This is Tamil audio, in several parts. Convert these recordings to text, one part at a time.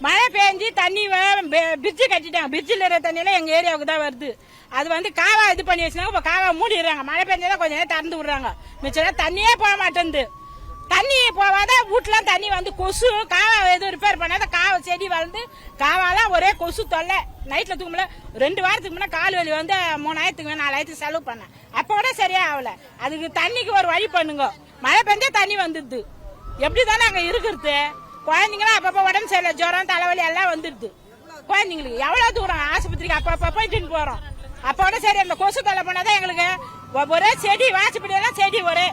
மழை பெஞ்சு தண்ணி பிரிட்ஜு கட்டிட்டாங்க. பிரிட்ஜில் இருக்கிற தண்ணியெல்லாம் எங்கள் ஏரியாவுக்கு தான் வருது. அது வந்து காவா இது பண்ணி வச்சுனாங்க. இப்போ காவா மூடிடுறாங்க. மழை பெஞ்சாதான் கொஞ்சம் நேரம் திறந்து விடுறாங்க. மிச்சம் தண்ணியே போக மாட்டேங்குது. தண்ணி போவாத வீட்டுலாம் தண்ணி வந்து கொசு காவா எதுவும் ரிப்பேர் பண்ணாத காவா செடி வளர்ந்து காவாலாம் ஒரே கொசு தொல்லை. நைட்ல தூக்கல 2 வாரத்துக்கு முன்னே கால் வலி வந்து 3000 4000 செலவு பண்ணேன். அப்போ கூட சரியா ஆகல. அதுக்கு தண்ணிக்கு ஒரு வழி பண்ணுங்க. மழை பெஞ்சா தண்ணி வந்துடுது. எப்படி தானே அங்கே இருக்கிறது? குழந்தைங்களாம் அப்பப்போ உடம்பு சரியில்லை, ஜுரம் தலைவலி எல்லாம் வந்துடுது. குழந்தைங்களுக்கு எவ்வளோ தூரம் ஆஸ்பத்திரிக்கு அப்பப்போ போயிட்டு போகிறோம். அப்போ கூட சரி அந்த கொசு தொல்லை பண்ணாதான் எங்களுக்கு ஒரே செடி வாசிப்படியெல்லாம் செடி ஒரே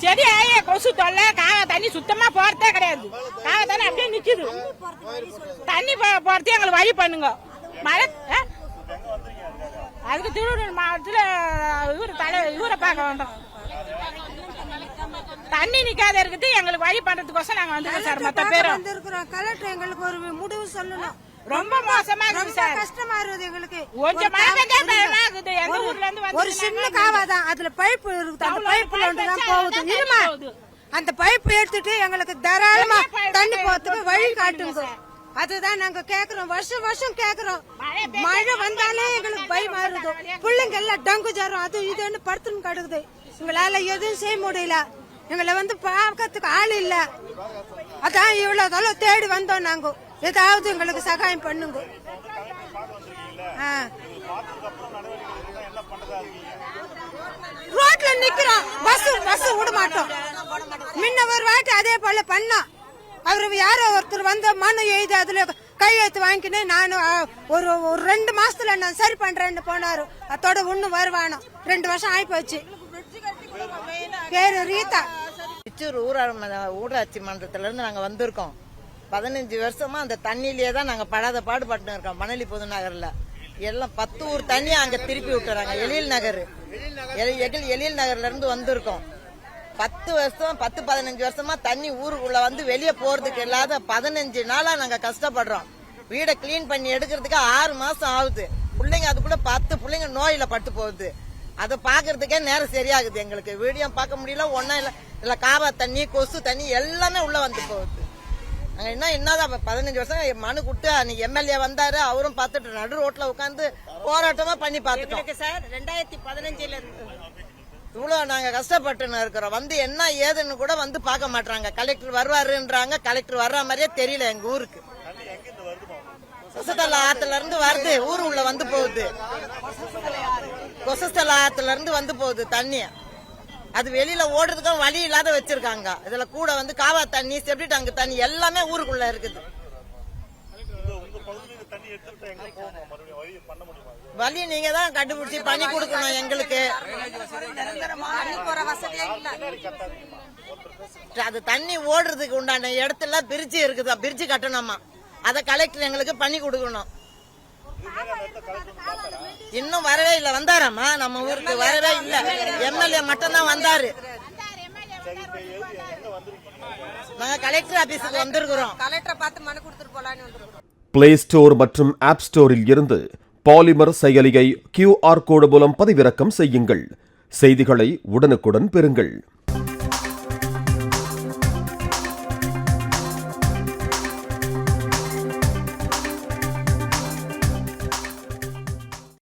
செடி ஆகிய கொசு தொல்லை. காவா தண்ணி சுத்தமா போறதே கிடையாது. காவா தண்ணி அப்படியே நிக்குது. தண்ணி போறதே எங்களுக்கு வழி பண்ணுங்க. மழை அதுக்கு திருவள்ளூர் மாவட்டத்தில் இவரை பார்க்க வேண்டும். தண்ணி நிக்காத இருக்குது. எங்களுக்கு வழி பண்றதுக்கோசம் நாங்க வந்துருக்கோம் சார். மொத்த பேரும் கலெக்டர் எங்களுக்கு ஒரு முடிவு சொல்லணும். ரொம்ப மோசமா இருக்குது சார். கஷ்டமா இருக்குது எங்களுக்கு. கொஞ்சம் மழை பெஞ்சா பயமா இருக்குது. எங்க ஊர்ல இருந்து வந்து ஒரு சின்ன காவா தான், அதுல பைப் இருக்குது. அந்த பைப்ல தான் போகுது. நிறுமா அந்த பைப் எடுத்துட்டு எங்களுக்கு தாராளமா தண்ணி போறதுக்கு வழி காட்டுங்க. அதுதான் நாங்க கேக்குறோம். வருஷம் வருஷம் கேக்குறோம். மழை வந்தாலே எங்களுக்கு பயமா இருக்குது. பிள்ளைங்க எல்லாம் டங்கு ஜரம் அது இதுன்னு படுத்துன்னு கிடக்குது. எங்களால எதுவும் செய்ய முடியல. எங்களை வந்து பார்க்கறதுக்கு ஆள் இல்ல. அதான் இவ்வளவு தூரம் தேடி வந்தோம். நாங்க ஏதாவது எங்களுக்கு சகாயம் பண்ணுங்க. ரோட்ல நிக்கிறோம். பஸ் விட மாட்டோம். முன்ன ஒரு வாட்டி அதே போல பண்ணோம். அவரு யாரோ ஒருத்தர் வந்து மனு எழுதி அதுல கையெழுத்து வாங்கிக்கின்னு நானும் ஒரு 2 மாசத்துல நான் சரி பண்றேன்னு போனாரு. அதோட ஒண்ணு வருவானோ 2 வருஷம் ஆகி போச்சு. பேரு ரீதா. ஊராட்சி மன்றத்துல இருந்து நாங்க வந்திருக்கோம். 15 வருஷமா அந்த தண்ணியிலேயே தான் நாங்க படாத பாடுபட்டு இருக்கோம். மணலி பொது நகர்ல எல்லாம் 10 ஊர் தண்ணி அங்க திருப்பி விட்டுறாங்க. எழில் நகர்ல இருந்து வந்திருக்கோம். 10-15 வருஷமா தண்ணி ஊருக்குள்ள வந்து வெளியே போறதுக்கு இல்லாத 15 நாளா நாங்க கஷ்டப்படுறோம். வீடை கிளீன் பண்ணி எடுக்கிறதுக்கு 6 மாசம் ஆகுது. பிள்ளைங்க அதுக்குள்ள 10 பிள்ளைங்க நோயில பட்டு போகுது. அதை பாக்குறதுக்கே நேரம் சரியாகுது. எங்களுக்கு வீடியோ பார்க்க முடியல. ஒன்னும் இல்ல காவா தண்ணி கொசு தண்ணி எல்லாமே உள்ள வந்து போகுது. நாங்க என்னதான் 15 வருஷம் மனு கொடுத்து அன்னைக்கு எம்எல்ஏ வந்தாரு. அவரும் பார்த்துட்டு நடு ரோட்ல உட்காந்து போராட்டமா பண்ணி பார்த்துட்டோம் சார். 2015 இவ்வளவு நாங்க கஷ்டப்பட்டு இருக்கிறோம். வந்து என்ன ஏதுன்னு கூட வந்து பார்க்க மாட்டாங்க. கலெக்டர் வருவாருன்றாங்க. கலெக்டர் வர்ற மாதிரியே தெரியல. எங்க ஊருக்கு கொசஸ்தல ஆத்துல இருந்து வருது. ஊரு உள்ள வந்து போகுது. கொசஸ்தல ஆத்துல இருந்து வந்து போகுது தண்ணி. அது வெளியில ஓடுறதுக்கும் வழி இல்லாத வச்சிருக்காங்க. இதுல கூட வந்து காவா தண்ணி செப்டி டேங்க் தண்ணி எல்லாமே ஊருக்குள்ள இருக்குது. வழி நீங்க தான் கண்டுபிடிச்சு பண்ணி கொடுக்கணும் எங்களுக்கு. அது தண்ணி ஓடுறதுக்கு உண்டான இடத்துல பிரிட்ஜ் இருக்குதா, பிரிட்ஜ் கட்டணுமா, அதை கலெக்டர் எங்களுக்கு பண்ணி கொடுக்கணும். இன்னும் வரவே இல்ல. வந்தாராமா நம்ம ஊருக்கு? வரவே இல்ல. எம்எல்ஏ மட்டும் தான் வந்தாரு. நாங்க கலெக்டர் ஆபீஸுக்கு வந்திருக்கிறோம். கலெக்டரை பார்த்து மனு கொடுத்துட்டு போலான்னு வந்திருக்கோம். பிளே ஸ்டோர் மற்றும் ஆப் ஸ்டோரில் இருந்து பாலிமர் செயலியை QR கோடு மூலம் பதிவிறக்கம் செய்யுங்கள். செய்திகளை உடனுக்குடன் பெறுங்கள்.